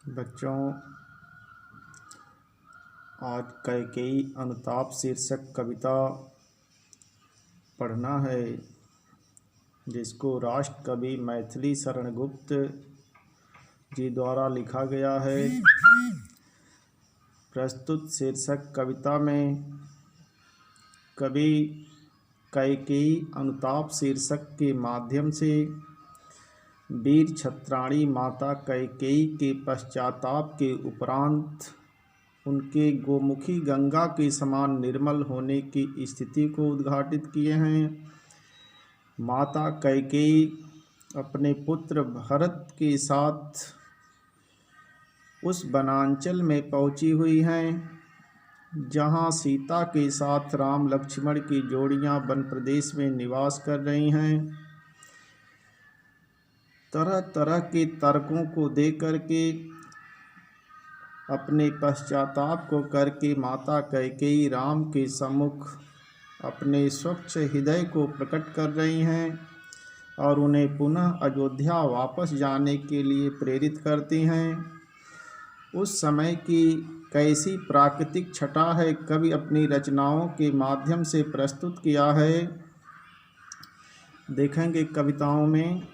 बच्चों, आज कैकेयी अनुताप शीर्षक कविता पढ़ना है, जिसको राष्ट्र कवि मैथिली शरण गुप्त जी द्वारा लिखा गया है। प्रस्तुत शीर्षक कविता में कवि कैकेयी अनुताप शीर्षक के माध्यम से वीर छत्राणी माता कैकेयी के पश्चाताप के उपरांत उनके गोमुखी गंगा के समान निर्मल होने की स्थिति को उद्घाटित किए हैं। माता कैकेयी अपने पुत्र भरत के साथ उस वनांचल में पहुंची हुई हैं, जहां सीता के साथ राम लक्ष्मण की जोड़ियां वन प्रदेश में निवास कर रही हैं। तरह तरह के तर्कों को दे करके अपने पश्चाताप को करके माता कैकेयी राम के सम्मुख अपने स्वच्छ हृदय को प्रकट कर रही हैं और उन्हें पुनः अयोध्या वापस जाने के लिए प्रेरित करती हैं। उस समय की कैसी प्राकृतिक छटा है कवि अपनी रचनाओं के माध्यम से प्रस्तुत किया है। देखेंगे कविताओं में।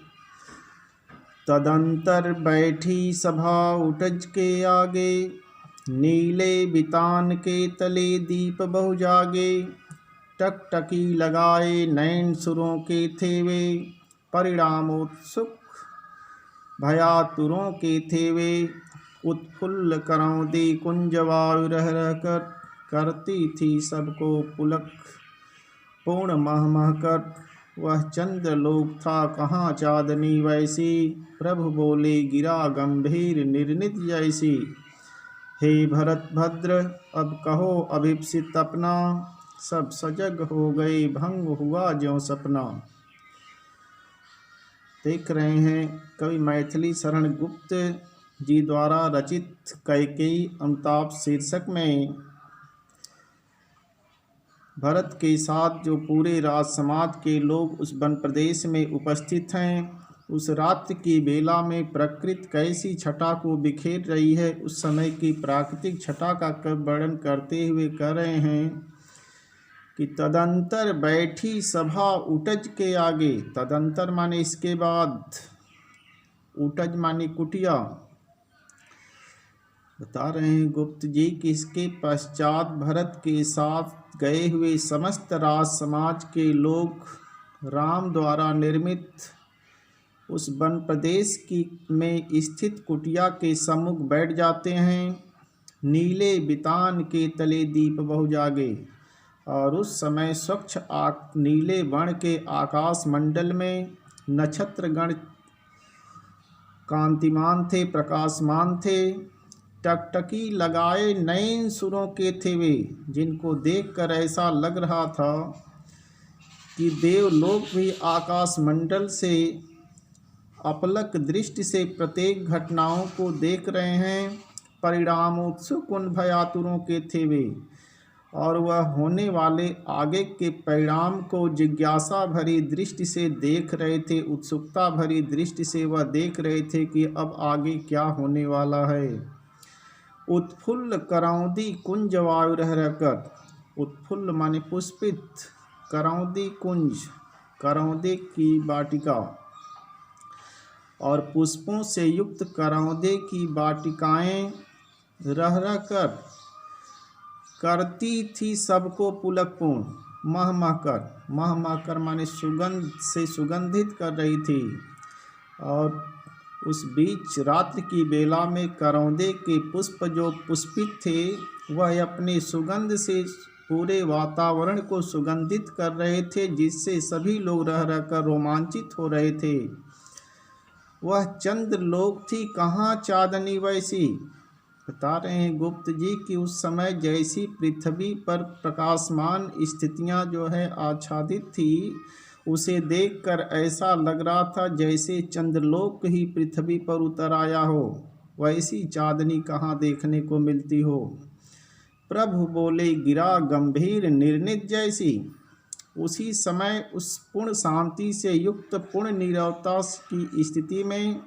तदंतर बैठी सभा उटज के आगे, नीले बितान के तले दीप बहु जागे। टकटकी लगाए नैन सुरों के थे वे, परिणामोत्सुक भयातुरों के थे वे। उत्फुल्ल करौंदी कुंज वायु रह रह कर, करती थी सबको पुलक पूर्ण मह मह कर। वह चंद्रलोक था कहाँ चाँदनी वैसी, प्रभु बोले गिरा गंभीर निर्नित जैसी। हे भरत भद्र अब कहो अभीप्सित अपना, सब सजग हो गए भंग हुआ ज्यों सपना। देख रहे हैं कवि मैथिली शरण गुप्त जी द्वारा रचित कैकेयी अनुताप शीर्षक में भरत के साथ जो पूरे राज समाज के लोग उस वन प्रदेश में उपस्थित हैं, उस रात्रि की बेला में प्रकृति कैसी छटा को बिखेर रही है, उस समय की प्राकृतिक छटा का वर्णन करते हुए कह रहे हैं कि तदंतर बैठी सभा उटज के आगे। तदंतर माने इसके बाद, उटज माने कुटिया। बता रहे हैं गुप्त जी कि इसके पश्चात भरत के साथ गए हुए समस्त राज समाज के लोग राम द्वारा निर्मित उस वन प्रदेश की में स्थित कुटिया के सम्मुख बैठ जाते हैं। नीले बितान के तले दीप बहु जागे, और उस समय स्वच्छ नीले वर्ण के आकाश मंडल में नक्षत्रगण कांतिमान थे, प्रकाशमान थे। टकटकी लगाए नैन सुरों के थे वे, जिनको देखकर ऐसा लग रहा था कि देवलोक भी आकाश मंडल से अपलक दृष्टि से प्रत्येक घटनाओं को देख रहे हैं। परिणामोत्सुक उन भयातुरों के थे वे, और वह होने वाले आगे के परिणाम को जिज्ञासा भरी दृष्टि से देख रहे थे। उत्सुकता भरी दृष्टि से वह देख रहे थे कि अब आगे क्या होने वाला है। उत्फुल्ल करौंदी कुंज वायु रह रह कर। उत्फुल्ल माने पुष्पित, करौंदी कुंज करौंदे की वाटिका, और पुष्पों से युक्त करौंदे की वाटिकाएं रह रह कर करती थी सबको पुलकपूर्ण मह मह कर। मह मह कर माने सुगंध से सुगंधित कर रही थी। और उस बीच रात्रि की बेला में करौंदे के पुष्प जो पुष्पित थे, वह अपने सुगंध से पूरे वातावरण को सुगंधित कर रहे थे, जिससे सभी लोग रह रह कर रोमांचित हो रहे थे। वह चंद्रलोक थी कहाँ चाँदनी वैसी। बता रहे हैं गुप्त जी कि उस समय जैसी पृथ्वी पर प्रकाशमान स्थितियां जो है आच्छादित थी, उसे देखकर ऐसा लग रहा था जैसे चंद्रलोक ही पृथ्वी पर उतर आया हो, वैसी चाँदनी कहाँ देखने को मिलती हो। प्रभु बोले गिरा गंभीर निर्नित जैसी। उसी समय उस पूर्ण शांति से युक्त पूर्ण नीरवता की स्थिति में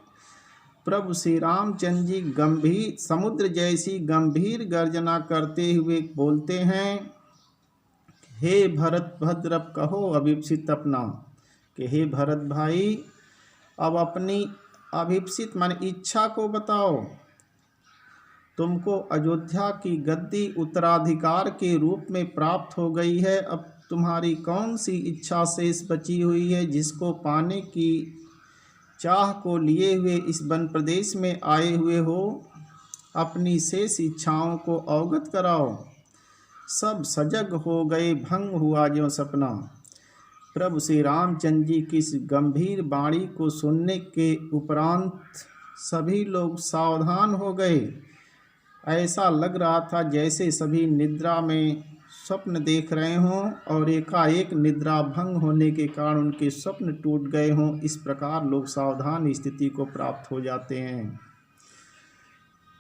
प्रभु श्री रामचंद्र जी गंभीर समुद्र जैसी गंभीर गर्जना करते हुए बोलते हैं, हे भरत भद्र अब कहो अभिप्सित अपना, कि हे भरत भाई अब अपनी अभिप्सित मन इच्छा को बताओ। तुमको अयोध्या की गद्दी उत्तराधिकार के रूप में प्राप्त हो गई है। अब तुम्हारी कौन सी इच्छा शेष बची हुई है जिसको पाने की चाह को लिए हुए इस वन प्रदेश में आए हुए हो? अपनी शेष इच्छाओं को अवगत कराओ। सब सजग हो गए, भंग हुआ ज्यों सपना। प्रभु श्री रामचंद्र जी की इस गंभीर वाणी को सुनने के उपरांत सभी लोग सावधान हो गए। ऐसा लग रहा था जैसे सभी निद्रा में स्वप्न देख रहे हों और एकाएक निद्रा भंग होने के कारण उनके स्वप्न टूट गए हों। इस प्रकार लोग सावधान स्थिति को प्राप्त हो जाते हैं।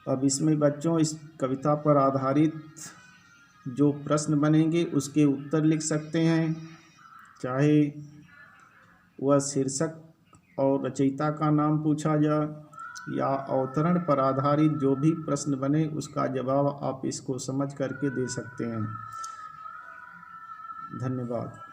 अब इसमें बच्चों इस कविता पर आधारित जो प्रश्न बनेंगे उसके उत्तर लिख सकते हैं, चाहे वह शीर्षक और रचयिता का नाम पूछा जाए या अवतरण पर आधारित जो भी प्रश्न बने उसका जवाब आप इसको समझ करके दे सकते हैं। धन्यवाद।